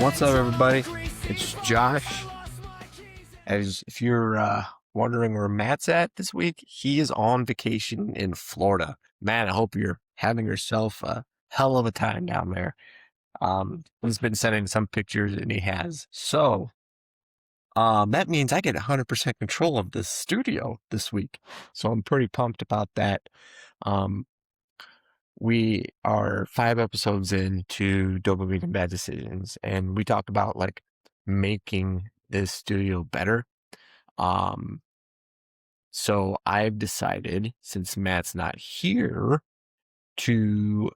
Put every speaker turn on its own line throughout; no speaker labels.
What's up, everybody? It's Josh. As if you're wondering where Matt's at this week, he is on vacation in Florida. Matt, I hope you're having yourself a hell of a time down there. He's been sending some pictures, and he has. So, that means I get 100% control of this studio this week. So I'm pretty pumped about that. We are 5 episodes into Dopamine Bad Decisions, and we talked about like making this studio better. So I've decided, since Matt's not here, to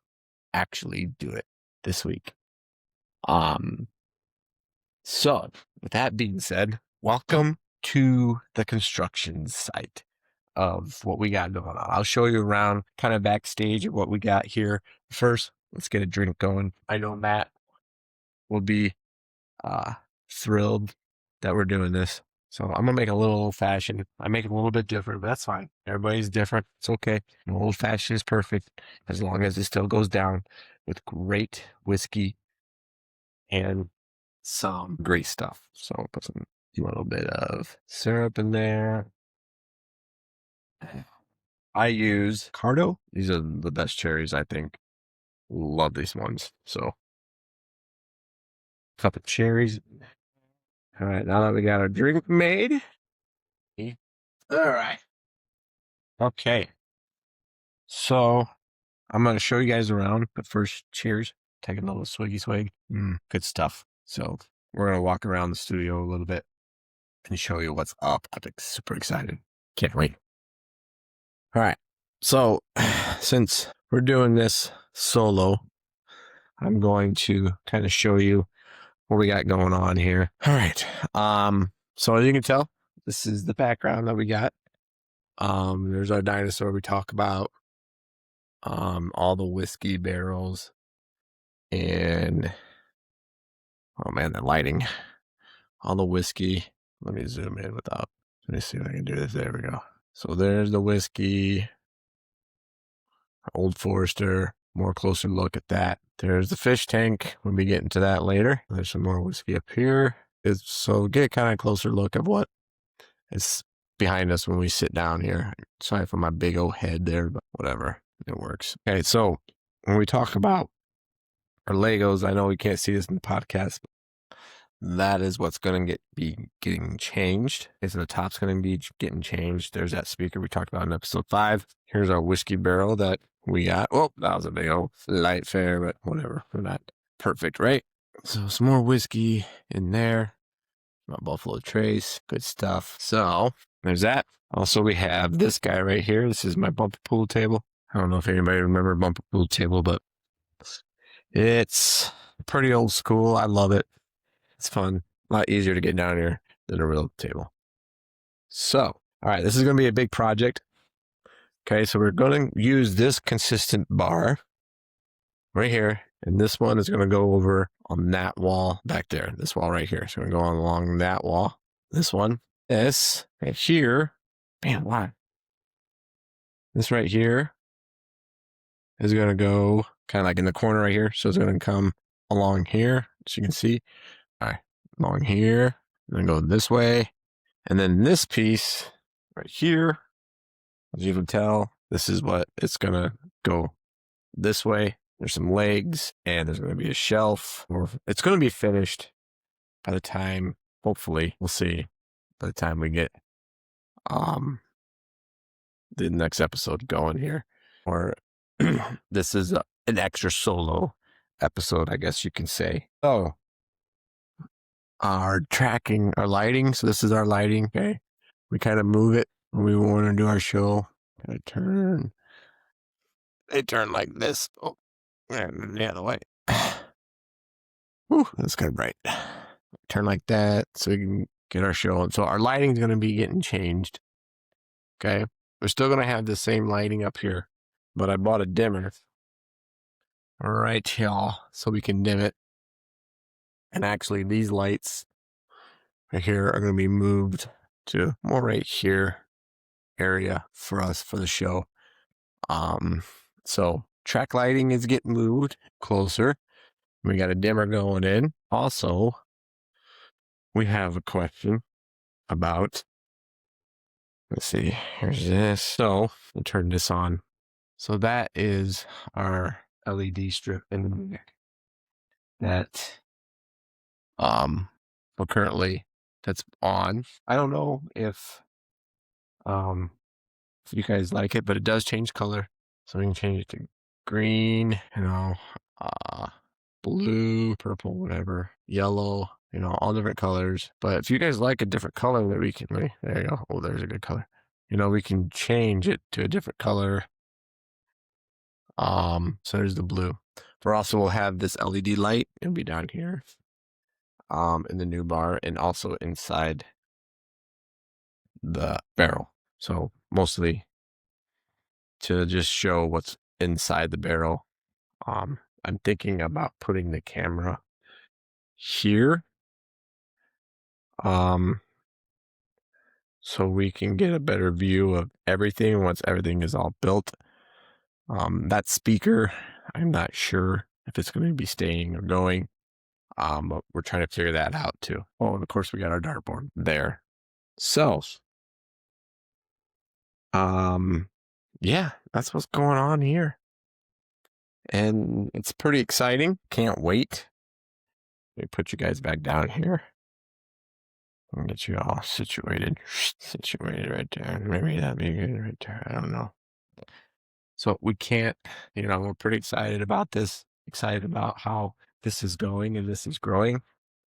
actually do it this week. So with that being said, welcome to the construction site of what we got going on. I'll show you around kind of backstage of what we got here. First, let's get a drink going. I know Matt will be thrilled that we're doing this. So I'm gonna make a little old fashioned. I make it a little bit different, but that's fine. Everybody's different. It's okay. Old fashioned is perfect as long as it still goes down with great whiskey and some great stuff. So I'll put a little bit of syrup in there. I use Cardo. These are the best cherries, I think. Love these ones. So, cup of cherries. All right, now that we got our drink made. All right. Okay. So, I'm going to show you guys around, but first, cheers. Take a little swiggy swig. Good stuff. So, we're going to walk around the studio a little bit and show you what's up. I'm super excited. Can't wait. All right. So, since we're doing this solo, I'm going to kind of show you what we got going on here. All right. So as you can tell, this is the background that we got. There's our dinosaur we talk about. All the whiskey barrels and oh man, the lighting. All the whiskey. Let me zoom in without. Let me see if I can do this. There we go. So there's the whiskey. Old Forester. More closer look at that. There's the fish tank. We'll be getting to that later. There's some more whiskey up here. So get a kind of closer look of what is behind us when we sit down here. Sorry for my big old head there, but whatever. It works. Okay, so when we talk about our Legos, I know we can't see this in the podcast, but that is what's going to be getting changed. Okay, so the top's going to be getting changed. There's that speaker we talked about in episode 5. Here's our whiskey barrel that we got. Oh, that was a big old light fare, but whatever. We're not perfect, right? So some more whiskey in there. My Buffalo Trace. Good stuff. So there's that. Also, we have this guy right here. This is my bumper pool table. I don't know if anybody remember bumper pool table, but it's pretty old school. I love it. It's fun. A lot easier to get down here than a real table. So, all right, this is going to be a big project. Okay, so we're going to use this consistent bar right here. And this one is going to go over on that wall back there. This wall right here. So we're going to go on along that wall. This one. This right here. Man, why? This right here is going to go kind of like in the corner right here. So it's going to come along here, as you can see. All right, along here. And then go this way. And then this piece right here, as you can tell, this is what it's going to go this way. There's some legs and there's going to be a shelf. Or it's going to be finished by the time, hopefully, we'll see, by the time we get the next episode going here. Or this is an extra solo episode, I guess you can say. So, our tracking, our lighting. So this is our lighting. Okay. We kind of move it when we want to do our show. Kind of turn. They turn like this. Oh, and the other way. Whew, that's kind of bright. Turn like that so we can get our show on. So our lighting's going to be getting changed. Okay. We're still going to have the same lighting up here, but I bought a dimmer. All right, y'all. So we can dim it. And actually, these lights right here are going to be moved to more right here area for us for the show. So track lighting is getting moved closer. We got a dimmer going in. Also, we have a question about, let's see, here's this. So we'll turn this on. So that is our LED strip in the back that, well, currently that's on. I don't know if you guys like it, but it does change color. So we can change it to green, blue, purple, whatever, yellow, all different colors. But if you guys like a different color that we can, there you go. Oh, there's a good color. We can change it to a different color. So there's the blue. But also we'll have this LED light. It'll be down here, in the new bar, and also inside the barrel. So mostly to just show what's inside the barrel. I'm thinking about putting the camera here, so we can get a better view of everything once everything is all built. That speaker, I'm not sure if it's going to be staying or going. But we're trying to figure that out too. Oh, and of course we got our dartboard there. So, yeah, that's what's going on here. And it's pretty exciting. Can't wait. Let me put you guys back down here. I'll get you all situated. Situated right there. Maybe that'd be good right there. I don't know. So we can't, we're pretty excited about this. Excited about how this is going and this is growing.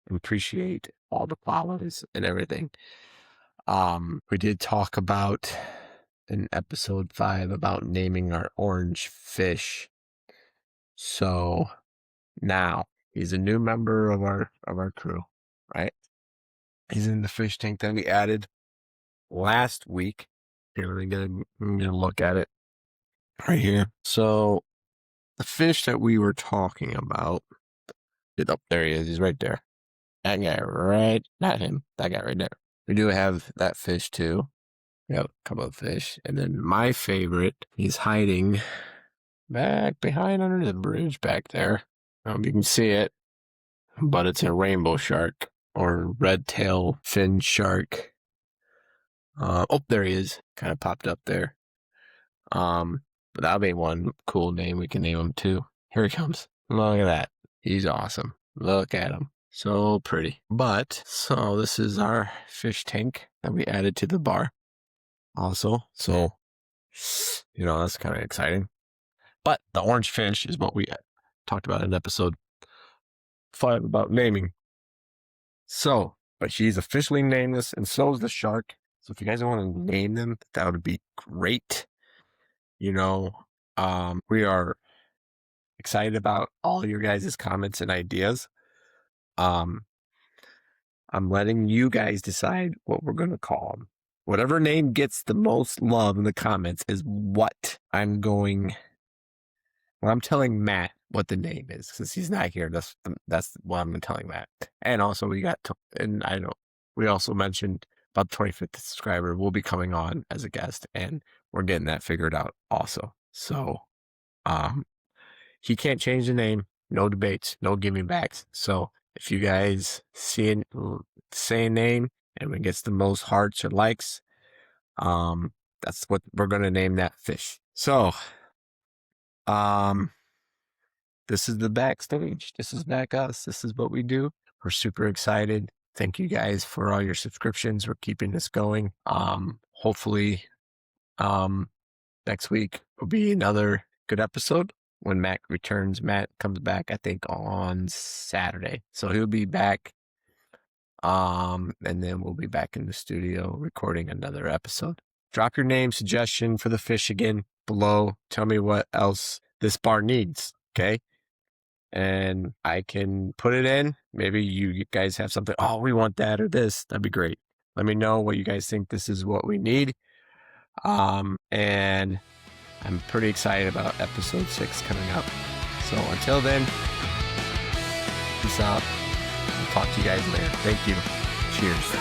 Appreciate all the follows and everything. We did talk about in episode 5 about naming our orange fish. So now he's a new member of our crew, right? He's in the fish tank that we added last week. Here, let me get a look at it right here. So the fish that we were talking about, up there he is. He's right there. That guy right, not him. That guy right there. We do have that fish too. We have a couple of fish. And then my favorite, he's hiding back behind under the bridge back there. I don't know if you can see it, but it's a rainbow shark or red tail fin shark. Oh, there he is. Kind of popped up there. But that'll be one cool name we can name him too. Here he comes. Look at that. He's awesome. Look at him. So pretty. So this is our fish tank that we added to the bar also. So, that's kind of exciting. But the orange fish is what we talked about in episode 5 about naming. So, but she's officially nameless, and so is the shark. So if you guys want to name them, that would be great. We are excited about all your guys' comments and ideas. I'm letting you guys decide what we're going to call them. Whatever name gets the most love in the comments is what I'm telling Matt what the name is, because he's not here. That's what I'm telling Matt. And also we also mentioned about the 25th subscriber will be coming on as a guest, and we're getting that figured out also. So, he can't change the name, no debates, no giving backs. So if you guys say a name and it gets the most hearts or likes, that's what we're going to name that fish. So, this is the backstage. This is back us. This is what we do. We're super excited. Thank you guys for all your subscriptions. We're keeping this going. Hopefully, next week will be another good episode when Matt returns. Matt comes back, I think, on Saturday. So he'll be back. And then we'll be back in the studio recording another episode. Drop your name suggestion for the fish again below. Tell me what else this bar needs. Okay. And I can put it in. Maybe you guys have something. Oh, we want that or this. That'd be great. Let me know what you guys think this is what we need. And I'm pretty excited about episode 6 coming up. So until then, peace out. I'll talk to you guys later. Thank you. Cheers.